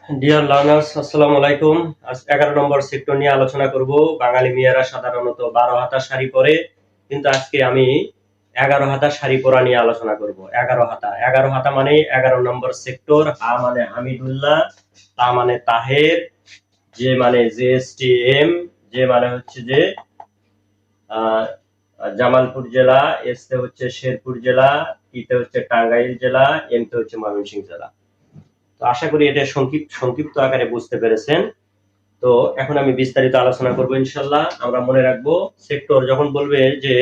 Dear learners, আসসালামু আলাইকুম। আজ 11 নম্বর সেক্টর নিয়ে আলোচনা করব। বাঙালি মেয়েরা সাধারণত 12 হাতা শাড়ি পরে, কিন্তু আজকে আমি 11 হাতা শাড়ি পরা নিয়ে আলোচনা করব। 11 হাতা মানে 11 নম্বর সেক্টর। হা মানে হামিদুল্লাহ, তা মানে তাহের, যে মানে জেএসটিএম, যে মানে হচ্ছে যে জামালপুর জেলা, এসতে হচ্ছে শেরপুর জেলা, টিতে হচ্ছে টাঙ্গাইল জেলা, এমতে হচ্ছে ময়মনসিংহ জেলা। তো আশা করি এটা সংক্ষিপ্ত আকারে বুঝতে পেরেছেন। তো এখন আমি বিস্তারিত আলোচনা করব ইনশাল্লাহ। আমরা মনে রাখবো সেক্টর যখন বলবে যে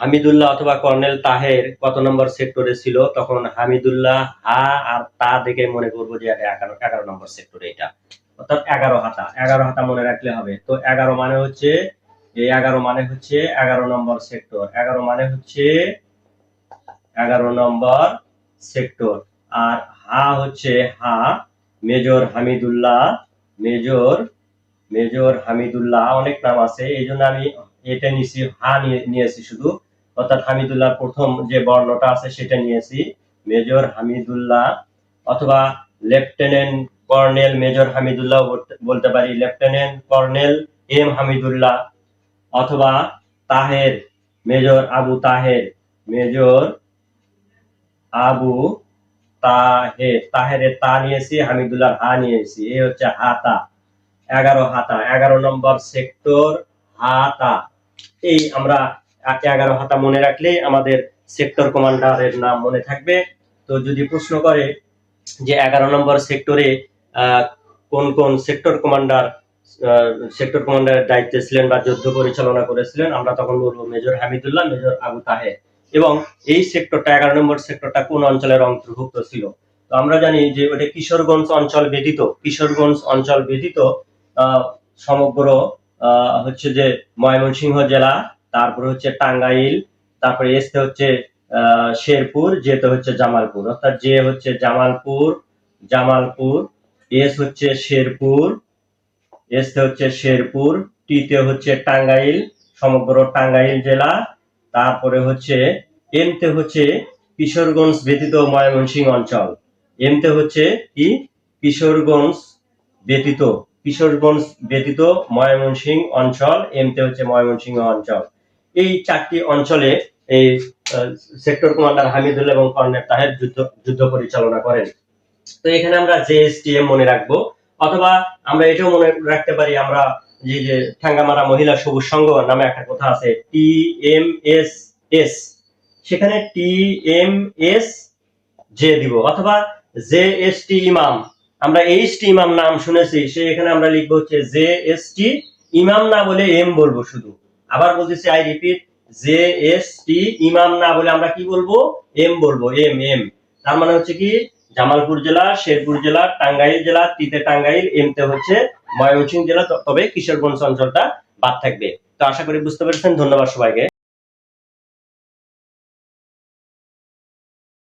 হামিদুল্লাহ অথবা কর্নেল তাহের কত নম্বর সেক্টরে ছিল, তখন হামিদুল্লাহ হা আর তা দেখে মনে করবো যে এটা 11 নম্বর সেক্টরে, এটা অর্থাৎ 11 হাতা মনে রাখলে হবে। তো 11 মানে হচ্ছে 11 নম্বর সেক্টর। 11 মানে হচ্ছে 11 নম্বর সেক্টর। আর হা হচ্ছে হা মেজর হামিদুল্লাহ, মেজর হামিদুল্লাহ অনেক নাম আছে, এই জন্য আমি এটা নিয়েছি, হা নিয়েছি শুধু, অর্থাৎ হামিদুল্লাহ প্রথম যে বর্ণটা আছে সেটা নিয়েছি, মেজর হামিদুল্লাহ। অথবা লেফটেন্যান্ট কর্নেল মেজর হামিদুল্লাহ বলতে পারি, লেফটেন্যান্ট কর্নেল এম হামিদুল্লাহ। অথবা তাহের, মেজর আবু তাহের, মেজর আবু তাহের, তাহেরের তা নিয়েছি, হামিদুল্লাহ হা নিয়েছি, এই হচ্ছে হাতা। 11 নম্বর সেক্টর, হাতা। এই আমরা 11 হাতা মনে রাখলে আমাদের সেক্টর কমান্ডারের নাম মনে থাকবে। তো যদি প্রশ্ন করে যে 11 নম্বর সেক্টরে কোন কোন সেক্টর কমান্ডারের দায়িত্বে ছিলেন বা যুদ্ধ পরিচালনা করেছিলেন, আমরা তখন বলবো মেজর হামিদুল্লাহ, মেজর আবু তাহের। এবং এই সেক্টরটা 11 নম্বর সেক্টরটা কোন অঞ্চলের অন্তর্ভুক্ত ছিল? তো আমরা জানি যে ওটা কিশোরগঞ্জ অঞ্চল ব্যতীত সমগ্র হচ্ছে যে ময়মনসিংহ জেলা, তারপরে হচ্ছে টাঙ্গাইল, তারপরে এসতে হচ্ছে শেরপুর, যেতে হচ্ছে জামালপুর, অর্থাৎ যে হচ্ছে জামালপুর, এস হচ্ছে শেরপুর, টিতে হচ্ছে টাঙ্গাইল, সমগ্র টাঙ্গাইল জেলা, তারপরে হচ্ছে এমতে হচ্ছে কিশোরগঞ্জ ব্যতীত ময়মনসিংহ অঞ্চল, এমতে হচ্ছে কি কিশোরগঞ্জ ব্যতীত ময়মনসিংহ অঞ্চল, এমতে হচ্ছে ময়মনসিংহ অঞ্চল। এই 4টি অঞ্চলে এই সেক্টর কমান্ডার হামিদুল্লাহ এবং কর্নেল তাহের যুদ্ধ পরিচালনা করেন। তো এখানে আমরা জেএসটিএম মনে রাখবো, অথবা আমরা এটাও মনে রাখতে পারি, আমরা যে ঠাঙ্গামারা মহিলা সবুজ সংঘ নামে একটা কথা আছে, টিএমএসএস, সেখানে টিএমএস জে দিব, অথবা জেএসটি ইমাম, আমরা এইচটি ইমাম নাম শুনেছি, এখানে আমরা লিখবো হচ্ছে জেএসটি ইমাম, না বলে এম বলবো শুধু। আবার বলতেছি, আই রিপিট, জেএসটি ইমাম না বলে আমরা কি বলবো? এম বলবো, এম। তার মানে হচ্ছে কি জামালপুর জেলা, শেরপুর জেলা, টাঙ্গাইল জেলা, টিতে টাঙ্গাইল, এমতে হচ্ছে ময়মনসিংহ জেলা, তবে কিশোরগঞ্জ অঞ্চলটা বাদ থাকবে। তো আশা করি বুঝতে পেরেছেন। ধন্যবাদ সবাইকে।